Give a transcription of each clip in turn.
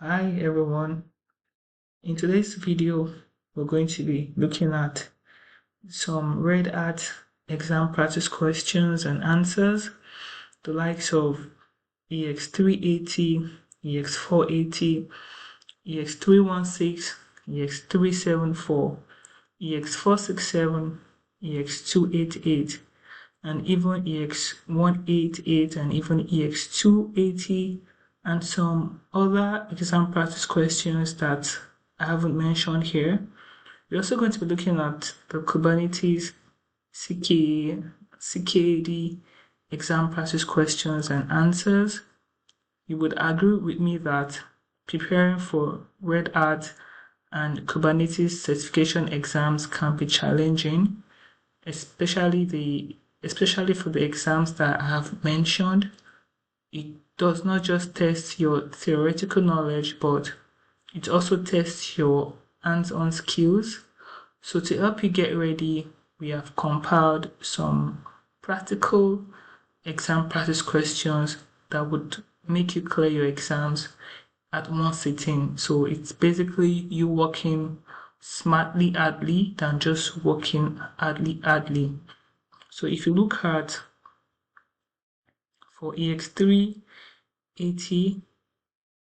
Hi everyone. In today's video, we're going to be looking at some RedHat exam practice questions and answers, the likes of EX380, EX480, EX316, EX374, EX467, EX288, and even EX188 and even EX280, and some other exam practice questions that I haven't mentioned here. We're also going to be looking at the Kubernetes CKA, CKAD exam practice questions and answers. You would agree with me that preparing for RedHat and Kubernetes certification exams can be challenging, especially for the exams that I have mentioned. It does not just test your theoretical knowledge, but it also tests your hands-on skills. So to help you get ready, we have compiled some practical exam practice questions that would make you clear your exams at one sitting. So it's basically you working smartly hardly than just working hardly. So if you look at for EX380,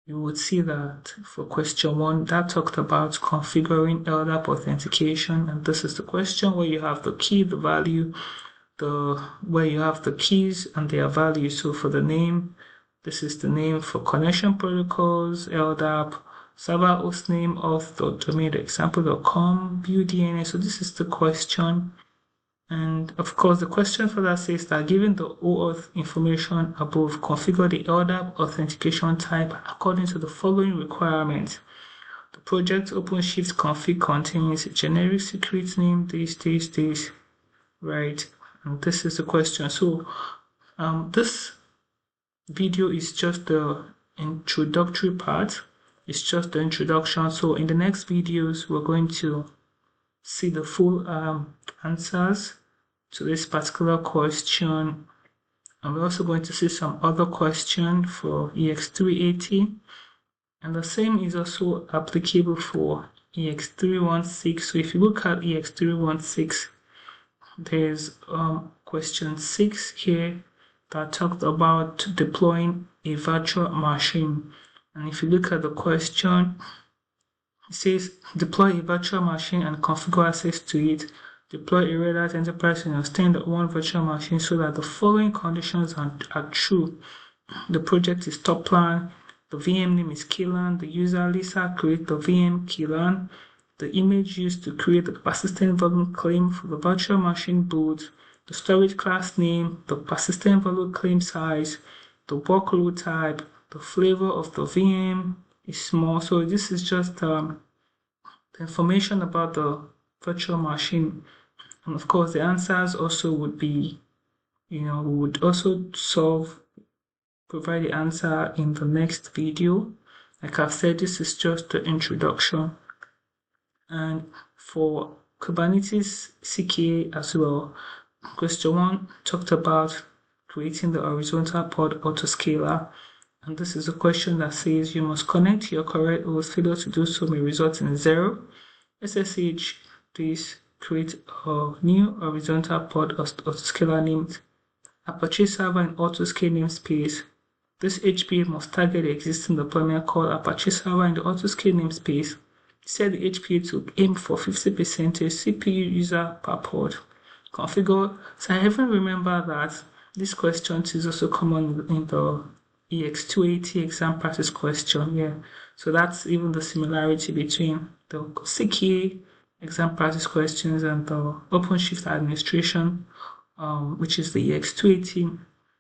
you would see that for question 1, that talked about configuring LDAP authentication, and this is the question where you have the key, the value, where you have the keys and their values. So for the name, this is the name for connection protocols, LDAP, server host name, auth.domain.example.com, view DNA. So this is the question. And of course, the question for that says that given the OAuth information above, configure the LDAP authentication type according to the following requirements. The project OpenShift config contains a generic secret name, this, right? And this is the question. So this video is just the introductory part. It's just the introduction. So in the next videos, we're going to see the full answers to this particular question, and we're also going to see some other question for EX380, and the same is also applicable for EX316. So if you look at EX316, there's question 6 here that talked about deploying a virtual machine, and if you look at the question, it says deploy a virtual machine and configure access to it. Deploy a RedHat enterprise in your standard one virtual machine so that the following conditions are true. The project is top plan, the VM name is Keylan, the user Lisa create the VM Keylan, the image used to create the persistent volume claim for the virtual machine boot, the storage class name, the persistent volume claim size, the workload type, the flavor of the VM is small. So this is just the information about the virtual machine. And of course, the answers also would be, we would also provide the answer in the next video. Like I've said, this is just the introduction. And for Kubernetes CKA as well, question 1 talked about creating the horizontal pod autoscaler. And this is a question that says you must connect your correct host. Failure to do so may result in 0. SSH, please create a new horizontal pod autoscaler named Apache Server in autoscale namespace. This HPA must target the existing deployment called Apache Server in the autoscale namespace. Set the HPA to aim for 50% CPU user per pod. Configure. So I even remember that this question is also common in the EX280 exam practice question. Yeah, so that's even the similarity between the CKA exam practice questions and the OpenShift administration, which is the EX280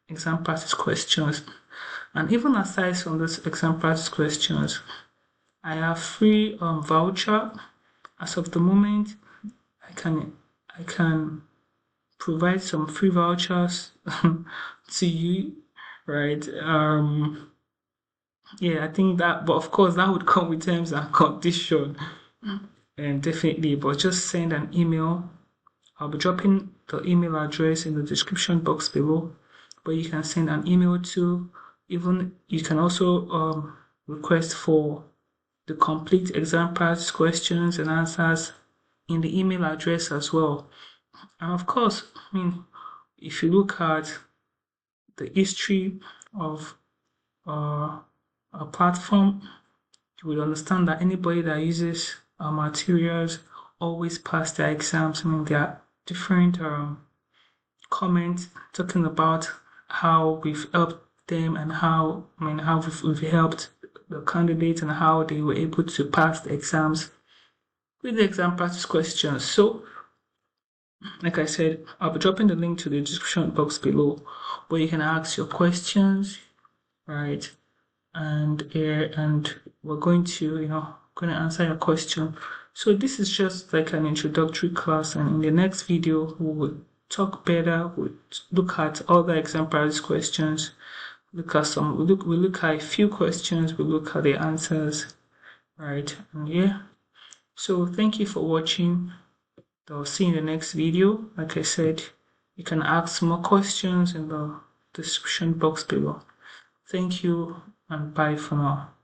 exam practice questions. And even aside from this exam practice questions, I have free voucher. As of the moment, I can provide some free vouchers to you, right? Yeah, I think that, but of course that would come with terms and conditions, and definitely, but just send an email. I'll be dropping the email address in the description box below, but you can send an email to. Even you can also request for the complete exam practice questions and answers in the email address as well. And of course, I mean, if you look at the history of our platform, you will understand that anybody that uses our materials always pass their exams. I mean, there are different comments talking about how we've helped them and how we've helped the candidates and how they were able to pass the exams with the exam practice questions. So, like I said, I'll be dropping the link to the description box below where you can ask your questions, right? And we're going to answer your question. So this is just like an introductory class, and in the next video we will talk better. We'll look at all the exam practice questions. We'll look at a few questions. We'll look at the answers, right? And yeah. So thank you for watching. I'll see you in the next video. Like I said, you can ask more questions in the description box below. Thank you and bye for now.